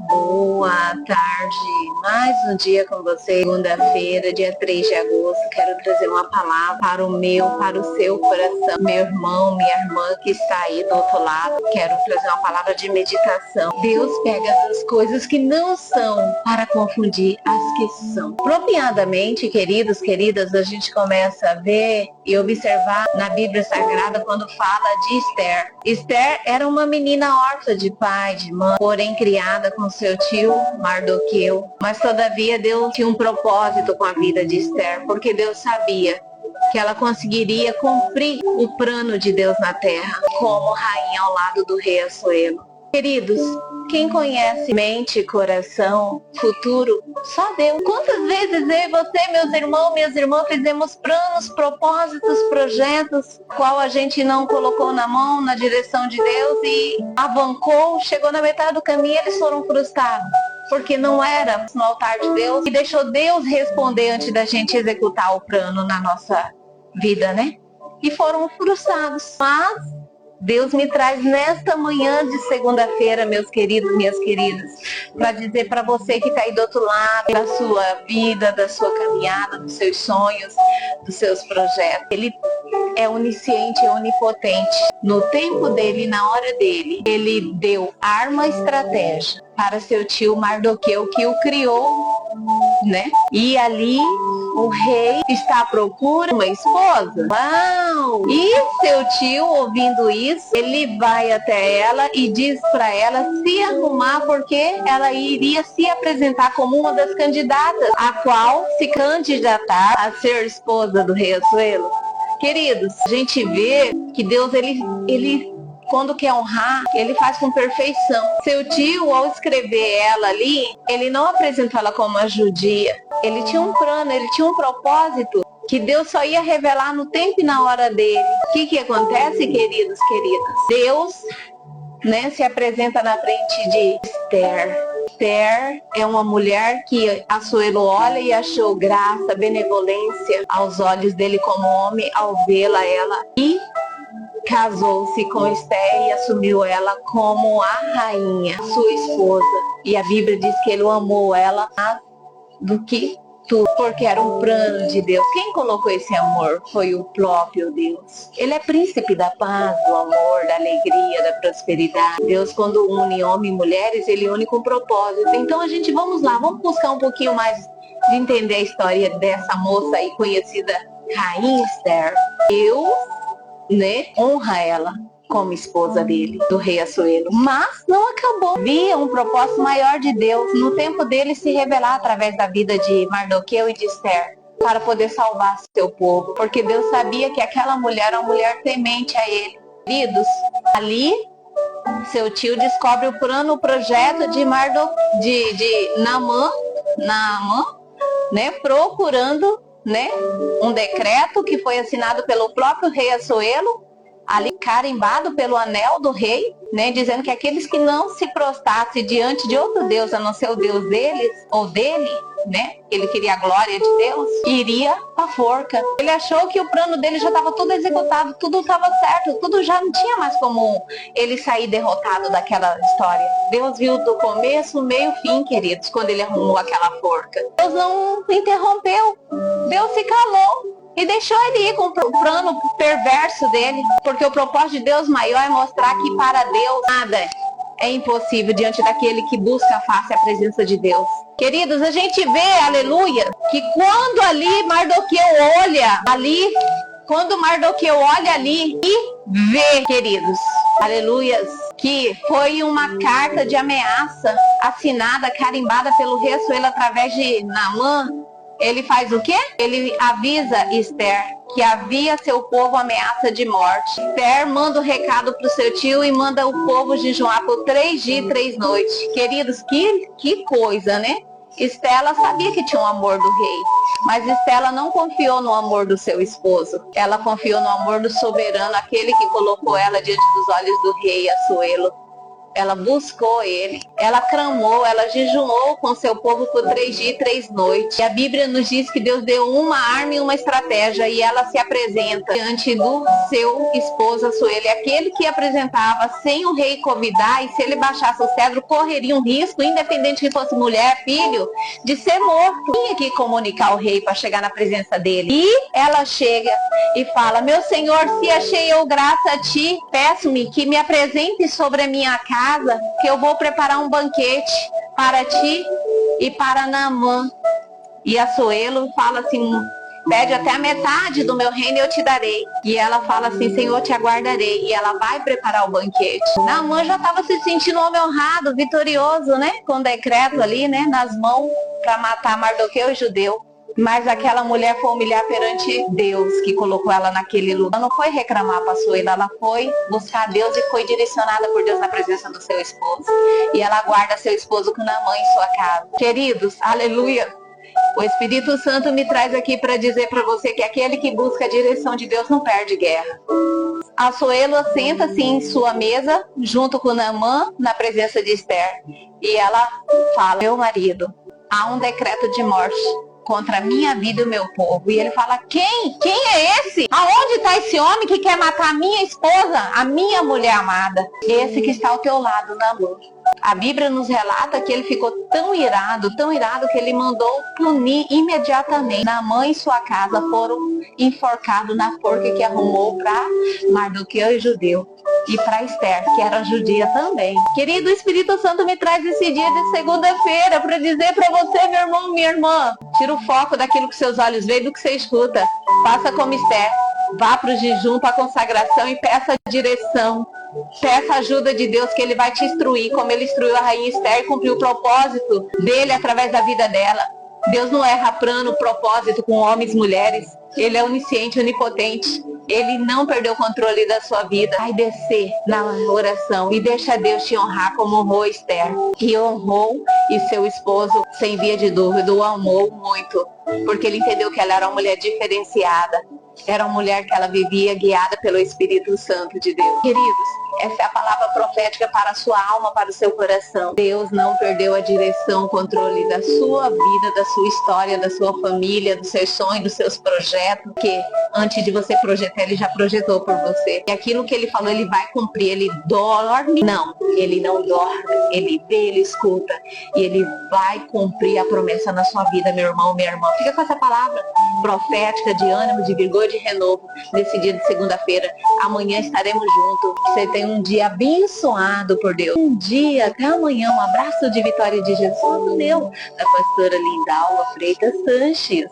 Boa tarde, mais um dia com você, segunda-feira, dia 3 de agosto. Quero trazer uma palavra para o seu coração, meu irmão, minha irmã que está aí do outro lado. Quero trazer uma palavra de meditação. Deus pega as coisas que não são para confundir as que são. Apropriadamente, queridos, queridas, a gente começa a ver e observar na Bíblia Sagrada quando fala de Esther. Esther era uma menina órfã de pai, de mãe, porém criada com seu tio Mardoqueu. Mas todavia Deus tinha um propósito com a vida de Esther, porque Deus sabia que ela conseguiria cumprir o plano de Deus na terra, como rainha ao lado do rei Assuero. Queridos, quem conhece mente, coração, futuro? Só Deus. Quantas vezes eu e você, meus irmãos, minhas irmãs, fizemos planos, propósitos, projetos, qual a gente não colocou na mão, na direção de Deus e avancou, chegou na metade do caminho e eles foram frustrados. Porque não era no altar de Deus e deixou Deus responder antes da gente executar o plano na nossa vida, né? E foram frustrados. Mas Deus me traz nesta manhã de segunda-feira, meus queridos, minhas queridas, para dizer para você que está aí do outro lado da sua vida, da sua caminhada, dos seus sonhos, dos seus projetos. Ele é onisciente e onipotente. No tempo dele, na hora dele, ele deu arma e estratégia para seu tio Mardoqueu, que o criou, né? E ali o rei está à procura de uma esposa. Uau! E seu tio, ouvindo isso, ele vai até ela e diz para ela se arrumar, porque ela iria se apresentar como uma das candidatas, a qual se candidatar a ser esposa do rei Assuero. Queridos, a gente vê que Deus, ele quando quer honrar, ele faz com perfeição. Seu tio, ao escrever ela ali, ele não apresentou ela como uma judia. Ele tinha um plano, ele tinha um propósito que Deus só ia revelar no tempo e na hora dele. O que acontece, queridos, queridas? Deus, né, se apresenta na frente de Esther. Esther é uma mulher que Assuero olha e achou graça, benevolência aos olhos dele como homem ao vê-la ela. E casou-se com Esther e assumiu ela como a rainha, sua esposa. E a Bíblia diz que ele amou ela mais do que tudo, porque era um plano de Deus. Quem colocou esse amor foi o próprio Deus. Ele é príncipe da paz, do amor, da alegria, da prosperidade. Deus, quando une homem e mulheres, ele une com propósito. Então vamos lá, vamos buscar um pouquinho mais de entender a história dessa moça aí conhecida, Rainha Esther. Deus, né, honra ela como esposa dele, do rei Assuero. Mas não acabou. Havia um propósito maior de Deus no tempo dele se revelar através da vida de Mardoqueu e de Esther, para poder salvar seu povo. Porque Deus sabia que aquela mulher era uma mulher temente a ele. Queridos, ali seu tio descobre o plano, o projeto de Naamã, né, procurando, né, um decreto que foi assinado pelo próprio rei Assuero, ali carimbado pelo anel do rei, né, dizendo que aqueles que não se prostrassem diante de outro Deus, a não ser o Deus deles, ou dele, né, ele queria a glória de Deus, iria à forca. Ele achou que o plano dele já estava tudo executado, tudo estava certo, tudo já não tinha mais como ele sair derrotado daquela história. Deus viu do começo, meio, fim, queridos, quando ele arrumou aquela forca. Deus não interrompeu, Deus se calou e deixou ele ir com o plano perverso dele, porque o propósito de Deus maior é mostrar que para Deus nada é impossível diante daquele que busca a face e a presença de Deus. Queridos, a gente vê, aleluia, que quando ali Mardoqueu olha ali e vê, queridos, aleluias, que foi uma carta de ameaça assinada, carimbada pelo rei Assuero através de Naamã. Ele faz o quê? Ele avisa Esther que havia seu povo ameaça de morte. Esther manda o recado para o seu tio e manda o povo jejuar por 3 dias e 3 noites. Queridos, que coisa, né? Esther, ela sabia que tinha o amor do rei, mas Esther, ela não confiou no amor do seu esposo. Ela confiou no amor do soberano, aquele que colocou ela diante dos olhos do rei Assuero. ela buscou ele, ela clamou, ela jejuou com seu povo por 3 dias e 3 noites. E a Bíblia nos diz que Deus deu uma arma e uma estratégia, e ela se apresenta diante do seu esposo Assuero, aquele que apresentava sem o rei convidar, e se ele baixasse o cedro, correria um risco, independente que fosse mulher, filho, de ser morto. Tinha que comunicar ao rei para chegar na presença dele. E ela chega e fala: meu Senhor, se achei eu graça a ti, peço-me que me apresente sobre a minha casa, que eu vou preparar um banquete para ti e para Naamã. E Assuero fala assim: pede até a metade do meu reino e eu te darei. E ela fala assim: Senhor, te aguardarei. E ela vai preparar o banquete. Naamã já estava se sentindo homem honrado, vitorioso, né? Com o decreto ali, né? Nas mãos para matar Mardoqueu, o judeu. Mas aquela mulher foi humilhar perante Deus, que colocou ela naquele lugar. Ela não foi reclamar para Assuero, ela foi buscar Deus e foi direcionada por Deus na presença do seu esposo. E ela guarda seu esposo com Naamã em sua casa. Queridos, aleluia! O Espírito Santo me traz aqui para dizer para você que aquele que busca a direção de Deus não perde guerra. Assuero senta-se em sua mesa, junto com Naamã, na presença de Esther. E ela fala: meu marido, há um decreto de morte contra a minha vida e o meu povo. E ele fala: quem? Quem é esse? Aonde está esse homem que quer matar a minha esposa, a minha mulher amada? Esse que está ao teu lado, Naamã. A Bíblia nos relata que ele ficou tão irado, que ele mandou punir imediatamente. Naamã e sua casa foram enforcados na forca que arrumou para Mardoqueu e judeu. E para Esther, que era judia também. Querido, o Espírito Santo me traz esse dia de segunda-feira para dizer para você, meu irmão, minha irmã: tira o foco daquilo que seus olhos veem, do que você escuta. Faça como Esther. Vá para o jejum, para a consagração e peça direção. Peça a ajuda de Deus, que Ele vai te instruir, como Ele instruiu a rainha Esther e cumpriu o propósito dele através da vida dela. Deus não erra plano, propósito com homens e mulheres. Ele é onisciente, onipotente. Ele não perdeu o controle da sua vida. Vai descer na oração e deixa Deus te honrar como honrou Esther. E honrou, e seu esposo, sem via de dúvida, o amou muito. Porque ele entendeu que ela era uma mulher diferenciada. Era uma mulher que ela vivia guiada pelo Espírito Santo de Deus. Queridos, essa é a palavra profética para a sua alma, para o seu coração. Deus não perdeu a direção, o controle da sua vida, da sua história, da sua família, dos seus sonhos, dos seus projetos. Que antes de você projetar, Ele já projetou por você. E aquilo que Ele falou, Ele vai cumprir. Ele dorme? Não, Ele não dorme. Ele vê, Ele escuta. E Ele vai cumprir a promessa na sua vida, meu irmão, minha irmã. Fica com essa palavra profética de ânimo, de vigor, de renovo nesse dia de segunda-feira. Amanhã estaremos juntos. Você tem um dia abençoado por Deus. Um dia, até amanhã. Um abraço de vitória de Jesus, meu, da pastora Lindalva Freitas Sanches.